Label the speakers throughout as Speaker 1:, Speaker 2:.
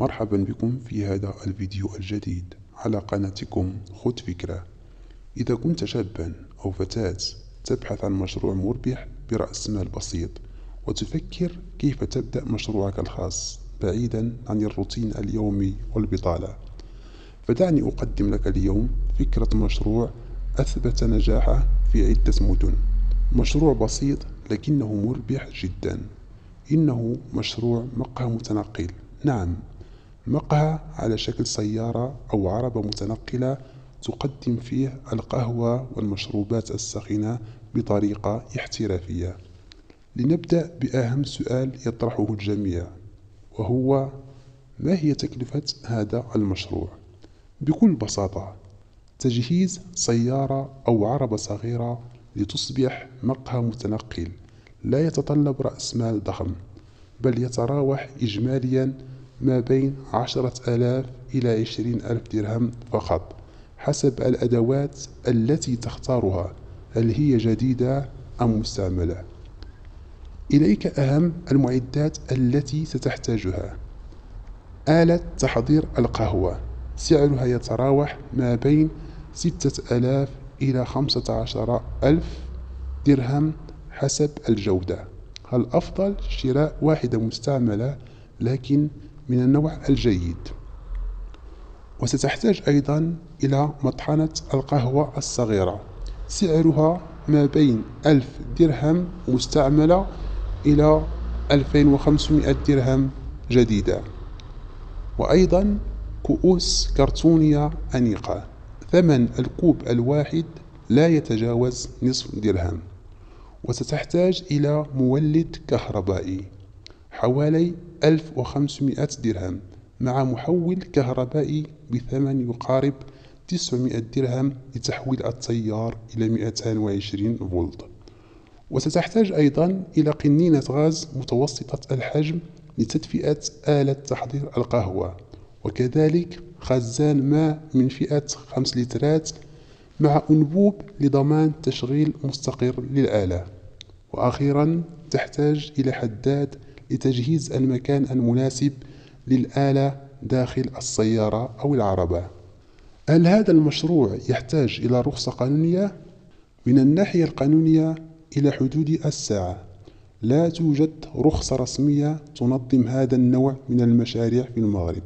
Speaker 1: مرحبا بكم في هذا الفيديو الجديد على قناتكم خذ فكرة. إذا كنت شابا أو فتاة تبحث عن مشروع مربح برأس مال بسيط وتفكر كيف تبدأ مشروعك الخاص بعيدا عن الروتين اليومي والبطالة، فدعني أقدم لك اليوم فكرة مشروع أثبت نجاحه في عدة مدن. مشروع بسيط لكنه مربح جدا. إنه مشروع مقهى متنقل. نعم، مقهى على شكل سيارة أو عربة متنقلة تقدم فيه القهوة والمشروبات الساخنة بطريقة احترافية. لنبدأ بأهم سؤال يطرحه الجميع، وهو: ما هي تكلفة هذا المشروع؟ بكل بساطة، تجهيز سيارة أو عربة صغيرة لتصبح مقهى متنقل لا يتطلب رأس مال ضخم، بل يتراوح إجماليا ما بين 10,000 إلى 20,000 درهم فقط، حسب الأدوات التي تختارها، هل هي جديدة أم مستعملة. إليك أهم المعدات التي ستحتاجها: آلة تحضير القهوة، سعرها يتراوح ما بين 6,000 إلى 15,000 درهم حسب الجودة. الأفضل شراء واحدة مستعملة لكن من النوع الجيد. وستحتاج أيضا إلى مطحنة القهوة الصغيرة، سعرها ما بين 1000 درهم مستعملة إلى 2500 درهم جديدة. وأيضا كؤوس كرتونية أنيقة، ثمن الكوب الواحد لا يتجاوز نصف درهم. وستحتاج إلى مولد كهربائي حوالي 1500 درهم، مع محول كهربائي بثمن يقارب 900 درهم لتحويل التيار إلى 220 فولت. وستحتاج أيضا إلى قنينة غاز متوسطة الحجم لتدفئة آلة تحضير القهوة، وكذلك خزان ماء من فئة 5 لترات مع أنبوب لضمان تشغيل مستقر للآلة. وأخيرا تحتاج إلى حداد لتجهيز المكان المناسب للآلة داخل السيارة أو العربة. هل هذا المشروع يحتاج إلى رخصة قانونية؟ من الناحية القانونية إلى حدود الساعة لا توجد رخصة رسمية تنظم هذا النوع من المشاريع في المغرب،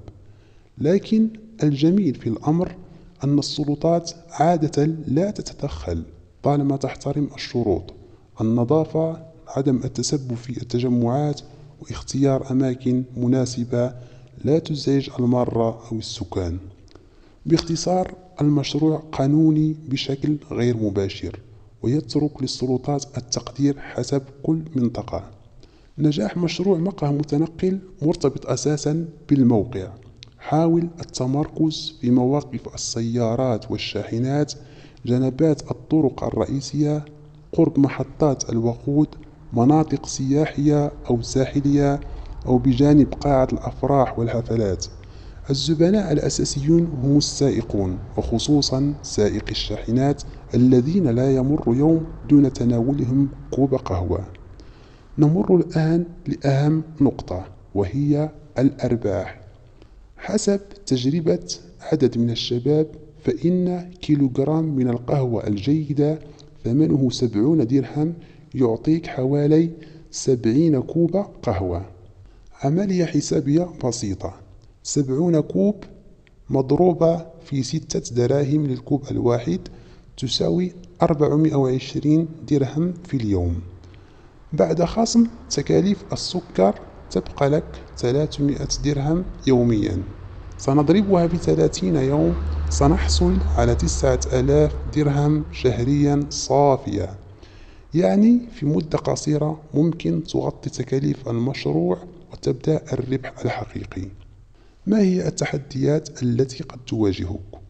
Speaker 1: لكن الجميل في الأمر أن السلطات عادة لا تتدخل طالما تحترم الشروط: النظافة، عدم التسبب في التجمعات، واختيار أماكن مناسبة لا تزعج المارة أو السكان. باختصار، المشروع قانوني بشكل غير مباشر، ويترك للسلطات التقدير حسب كل منطقة. نجاح مشروع مقهى متنقل مرتبط أساسا بالموقع. حاول التمركز في مواقف السيارات والشاحنات، جنبات الطرق الرئيسية، قرب محطات الوقود، مناطق سياحية أو ساحلية، أو بجانب قاعة الأفراح والحفلات. الزبناء الأساسيون هم السائقون، وخصوصا سائقي الشاحنات الذين لا يمر يوم دون تناولهم كوب قهوة. نمر الآن لأهم نقطة، وهي الأرباح. حسب تجربة عدد من الشباب، فإن كيلوغرام من القهوة الجيدة ثمنه 70 درهم، يعطيك حوالي 70 كوب قهوة. عملية حسابية بسيطة: 70 كوب مضروبة في 6 دراهم للكوب الواحد تساوي 420 درهم في اليوم. بعد خصم تكاليف السكر تبقى لك 300 درهم يوميا. سنضربها ب30 يوم، سنحصل على 9,000 درهم شهريا صافية. يعني في مدة قصيرة ممكن تغطي تكاليف المشروع وتبدأ الربح الحقيقي. ما هي التحديات التي قد تواجهك؟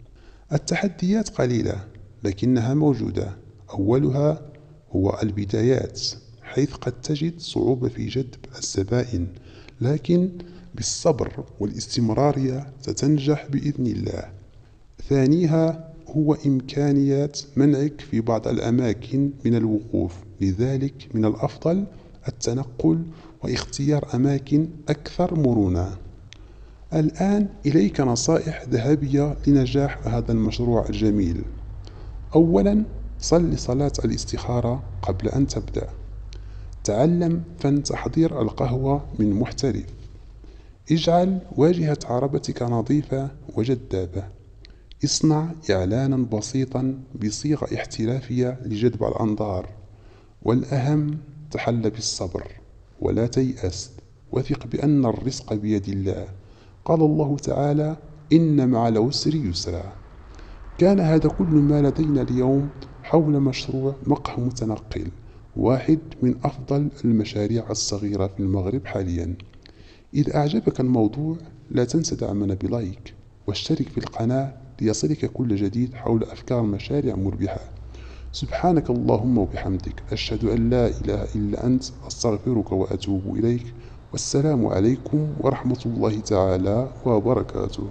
Speaker 1: التحديات قليلة لكنها موجودة. أولها هو البدايات، حيث قد تجد صعوبة في جذب الزبائن، لكن بالصبر والاستمرارية ستنجح بإذن الله. ثانيها هو إمكانيات منعك في بعض الأماكن من الوقوف، لذلك من الأفضل التنقل واختيار أماكن أكثر مرونة. الآن إليك نصائح ذهبية لنجاح هذا المشروع الجميل. أولا، صل صلاة الاستخارة قبل أن تبدأ. تعلم فن تحضير القهوة من محترف. اجعل واجهة عربتك نظيفة وجذابة. اصنع إعلانا بسيطا بصيغة احترافية لجذب الأنظار. والأهم، تحل بالصبر ولا تيأس، وثق بأن الرزق بيد الله. قال الله تعالى: إن مع العسر يسرا. كان هذا كل ما لدينا اليوم حول مشروع مقهى متنقل، واحد من أفضل المشاريع الصغيرة في المغرب حاليا. إذا أعجبك الموضوع لا تنسى دعمنا بلايك واشترك في القناة ليصلك كل جديد حول أفكار مشاريع مربحة. سبحانك اللهم وبحمدك، أشهد أن لا إله إلا أنت، أستغفرك وأتوب إليك. والسلام عليكم ورحمة الله تعالى وبركاته.